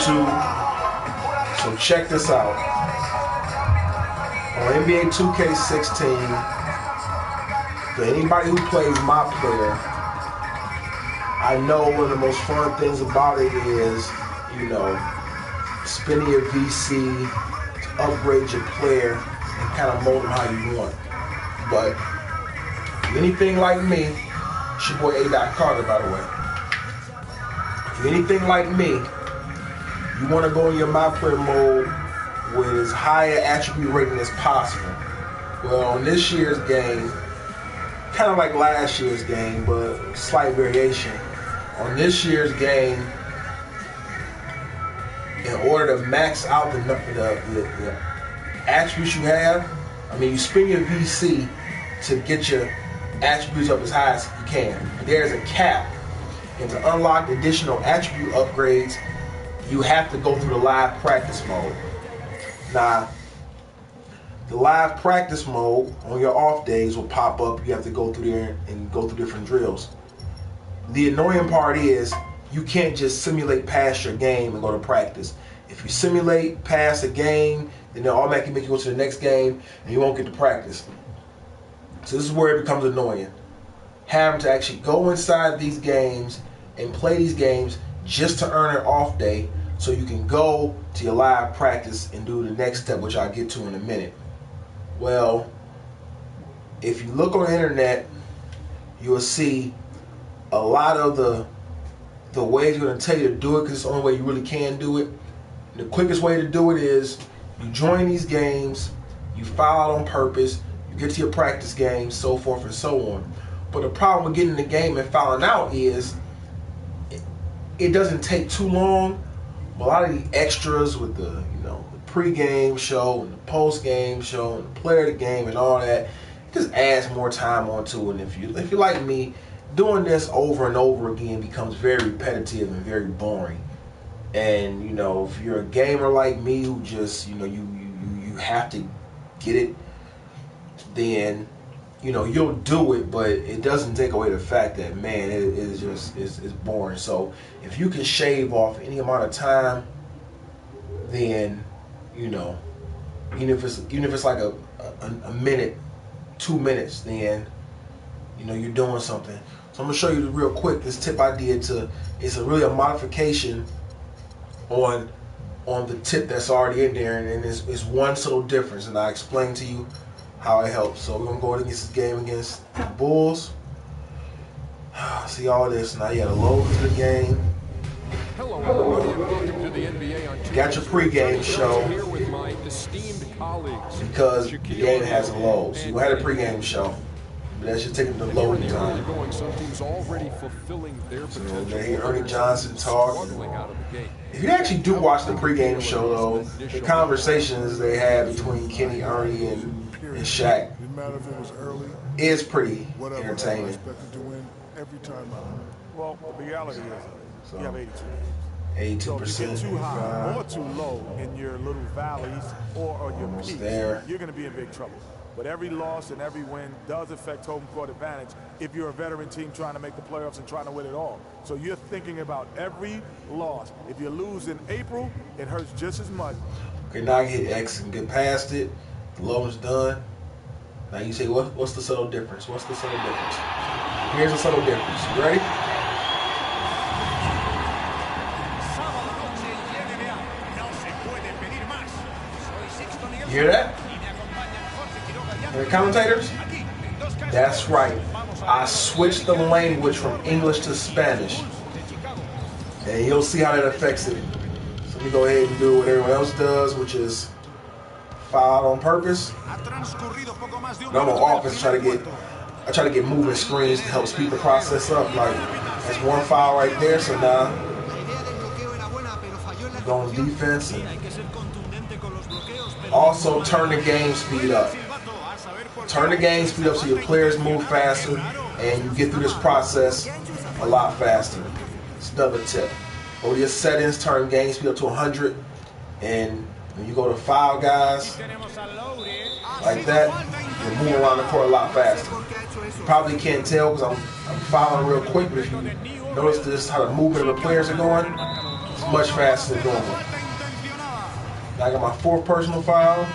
YouTube. So check this out. On NBA 2K16, for anybody who plays my player, I know one of the most fun things about it is, you know, spending your VC to upgrade your player and kind of mold them how you want. But if you're anything like me, it's your boy A. Carter, by the way. If you're anything like me, you want to go in your my player mode with as high an attribute rating as possible. Well, on this year's game, kind of like last year's game, but slight variation. On this year's game, in order to max out the attributes you have, I mean, you spend your VC to get your attributes up as high as you can. There's a cap, and to unlock additional attribute upgrades, you have to go through the live practice mode. Now, the live practice mode on your off days will pop up. You have to go through there and go through different drills. The annoying part is you can't just simulate past your game and go to practice. If you simulate past a game, then they'll automatically make you go to the next game and you won't get to practice. So this is where it becomes annoying. Having to actually go inside these games and play these games just to earn an off day so you can go to your live practice and do the next step, which I'll get to in a minute. Well, if you look on the internet, you will see a lot of the ways you're going to tell you to do it, because it's the only way you really can do it. The quickest way to do it is you join these games, you file out on purpose, you get to your practice games, so forth and so on. But the problem with getting in the game and filing out is it doesn't take too long. A lot of the extras with the pre-game show and the post-game show and the player of the game and all that, it just adds more time onto it. And if you're like me, doing this over and over again becomes very repetitive and very boring. And if you're a gamer like me who just you have to get it, then you'll do it, but it doesn't take away the fact that, man, it is just it's boring. So if you can shave off any amount of time, then even if it's like a minute, 2 minutes, then you're doing something. So I'm gonna show you real quick this tip I did it's really a modification on the tip that's already in there, and it's one subtle difference, and I explain to you how it helps. So we're gonna go against this game against the Bulls. See all this now. You gotta load into the game. Hello, everybody, and welcome to the NBA on You got your pregame show here with my esteemed colleagues because the game hasn't loaded. So you had a pregame show, but that's just taking the loading time. Some teams already fulfilling their potential. So hear Ernie Johnson talk. Struggling out of the gate. If you actually do watch the pregame show, though, the conversations they had between Kenny, Ernie, and Shaq is pretty entertaining. Well, the reality is, you have 82. 82%. So if you get too high or too low in your little valleys or your peaks, there. you're going to be in big trouble. But every loss and every win does affect home court advantage if you're a veteran team trying to make the playoffs and trying to win it all. So you're thinking about every loss. If you lose in April, it hurts just as much. Okay, now I hit X and get past it. The low is done. Now you say, what's the subtle difference? What's the subtle difference? Here's the subtle difference. You ready? You hear that? The commentators? That's right. I switched the language from English to Spanish. And you'll see how that affects it. So let me go ahead and do what everyone else does, which is foul on purpose. Now I'm on offense, I try to get moving screens to help speed the process up. Like, that's one foul right there, so now go on defense and also turn the game speed up. Turn the game speed up so your players move faster and you get through this process a lot faster. It's another tip. Go to your settings, turn game speed up to 100, and when you go to foul guys like that, you'll move around the court a lot faster. You probably can't tell because I'm fouling real quick, but if you notice this, how the movement of the players are going, it's much faster than normal. Now I got my 4th personal foul.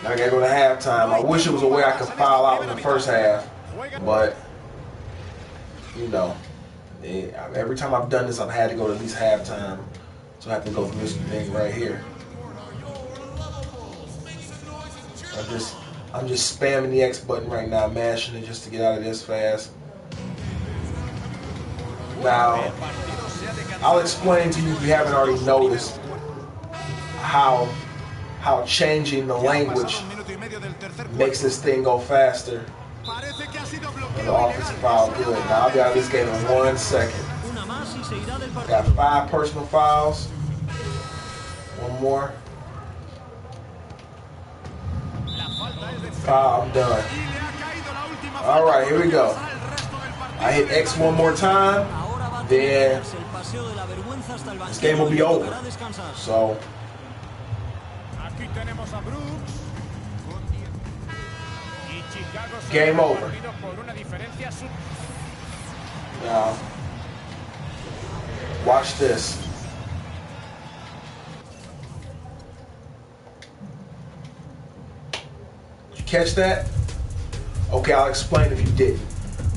Now I gotta go to halftime. I wish it was a way I could foul out in the first half, but you know, every time I've done this, I've had to go to at least halftime. So I have to go through this thing right here. I'm just spamming the X button right now, mashing it just to get out of this fast. Now, I'll explain to you if you haven't already noticed how changing the language makes this thing go faster. And the offensive foul good. Now I'll be out of this game in 1 second. Got 5 personal fouls. One more. Foul, I'm done. All right, here we go. I hit X one more time, then this game will be over. So, game over. Now, watch this. Did you catch that? Okay, I'll explain if you didn't.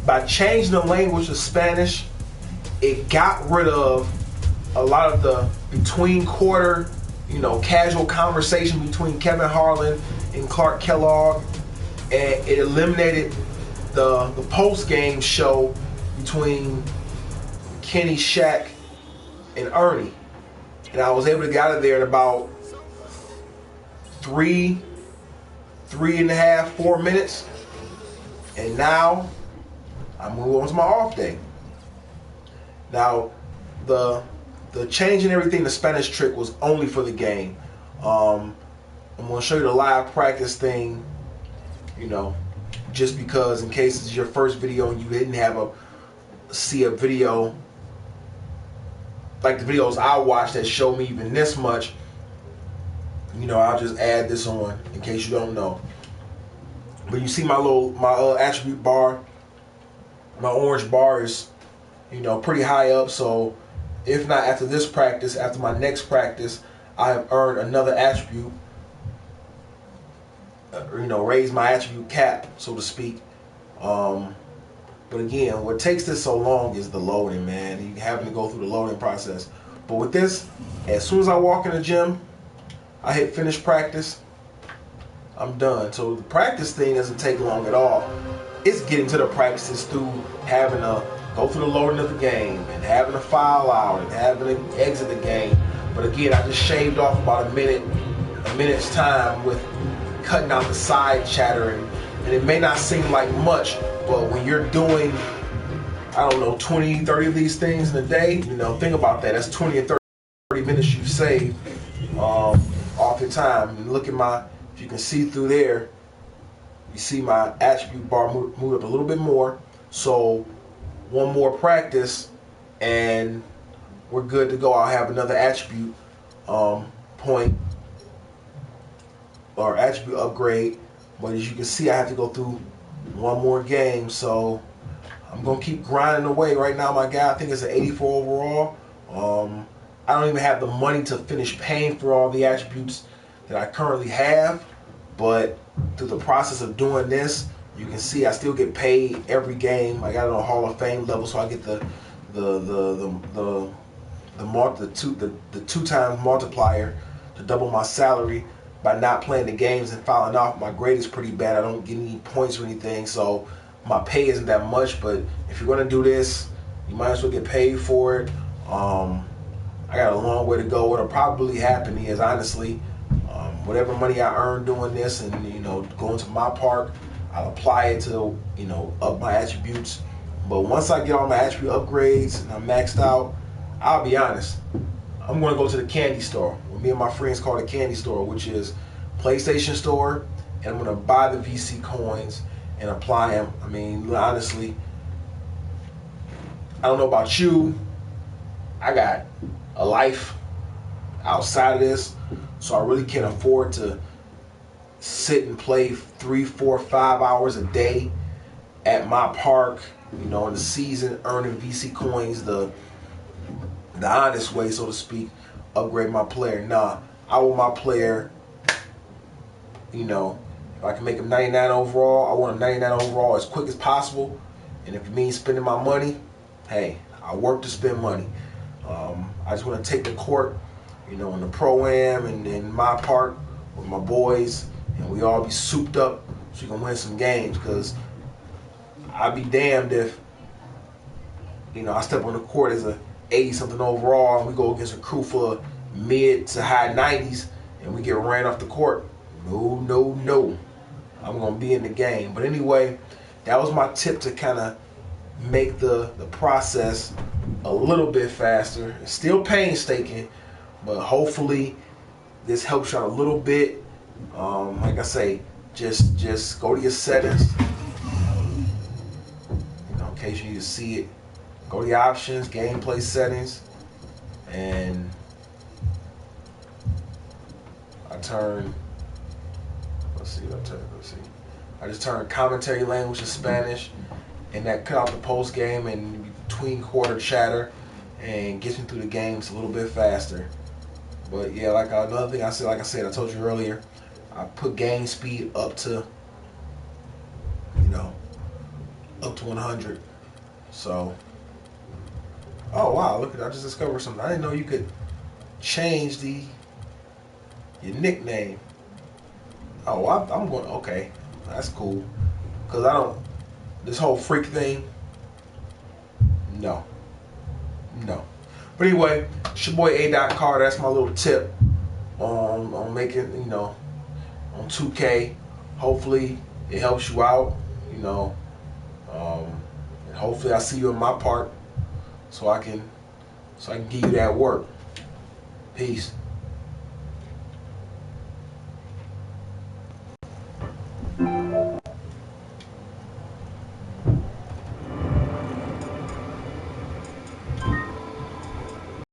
By changing the language to Spanish, it got rid of a lot of the between quarter, casual conversation between Kevin Harlan and Clark Kellogg, and it eliminated the post-game show between Kenny, Shaq, and Ernie. And I was able to get out of there in about 3.5, 4 minutes. And now I move on to my off day. Now, the changing everything, the Spanish trick was only for the game. I'm going to show you the live practice thing, just because in case it's your first video and you didn't see a video like the videos I watched that show me even this much. I'll just add this on in case you don't know. But you see my attribute bar, my orange bar is, pretty high up. So if not after this practice, after my next practice, I have earned another attribute, raise my attribute cap, so to speak. But again, what takes this so long is the loading, man. You having to go through the loading process. But with this, as soon as I walk in the gym, I hit finish practice, I'm done. So the practice thing doesn't take long at all. It's getting to the practices through having to go through the loading of the game and having to foul out and having to exit the game. But again, I just shaved off about a minute's time with cutting out the side chatter. And it may not seem like much, but when you're doing, 20, 30 of these things in a day, think about that. That's 20 or 30 minutes you've saved off your time. And look at if you can see through there, you see my attribute bar move up a little bit more. So one more practice and we're good to go. I'll have another attribute point or attribute upgrade. But as you can see, I have to go through one more game. So I'm going to keep grinding away. Right now, my guy, I think it's an 84 overall. I don't even have the money to finish paying for all the attributes that I currently have. But through the process of doing this, you can see I still get paid every game. I got it on Hall of Fame level, so I get the 2 times multiplier to double my salary by not playing the games and fouling off. My grade is pretty bad. I don't get any points or anything, so my pay isn't that much. But if you're going to do this, you might as well get paid for it. I got a long way to go. What'll probably happen is, honestly, whatever money I earn doing this and going to my park, I'll apply it to up my attributes. But once I get all my attribute upgrades and I'm maxed out, I'll be honest, I'm going to go to the candy store. What me and my friends call the candy store, which is PlayStation Store, and I'm going to buy the VC coins and apply them. I mean, honestly, I don't know about you. I got a life outside of this, so I really can't afford to sit and play 3, 4, 5 hours a day at my park, in the season, earning VC coins. The the honest way, so to speak, upgrade my player. Nah, I want my player, you know, if I can make him 99 overall, I want him 99 overall as quick as possible. And if it means spending my money, hey, I work to spend money. I just want to take the court, you know, in the Pro-Am and in my park with my boys, and we all be souped up so we can win some games. Because I'd be damned if, you know, I step on the court as a 80-something overall and we go against a crew full of mid to high 90s and we get ran off the court. No, no, no. I'm going to be in the game. But anyway, that was my tip to kind of make the process a little bit faster. It's still painstaking, but hopefully this helps you out a little bit. Like I say, just go to your settings. You know, in case you need to see it, go to the options, gameplay settings, and I just turned commentary language to Spanish, and that cut out the post game and between quarter chatter and gets me through the games a little bit faster. But yeah, another thing I said, I told you earlier, I put game speed up to, you know, up to 100. So, oh wow, look at that, I just discovered something. I didn't know you could change your nickname. Oh, I'm going, okay, that's cool. Because this whole freak thing, no. But anyway, it's your boy A.Car. That's my little tip on making, you know, on 2K. Hopefully it helps you out, you know. And hopefully I see you in my park so I can give you that work. Peace.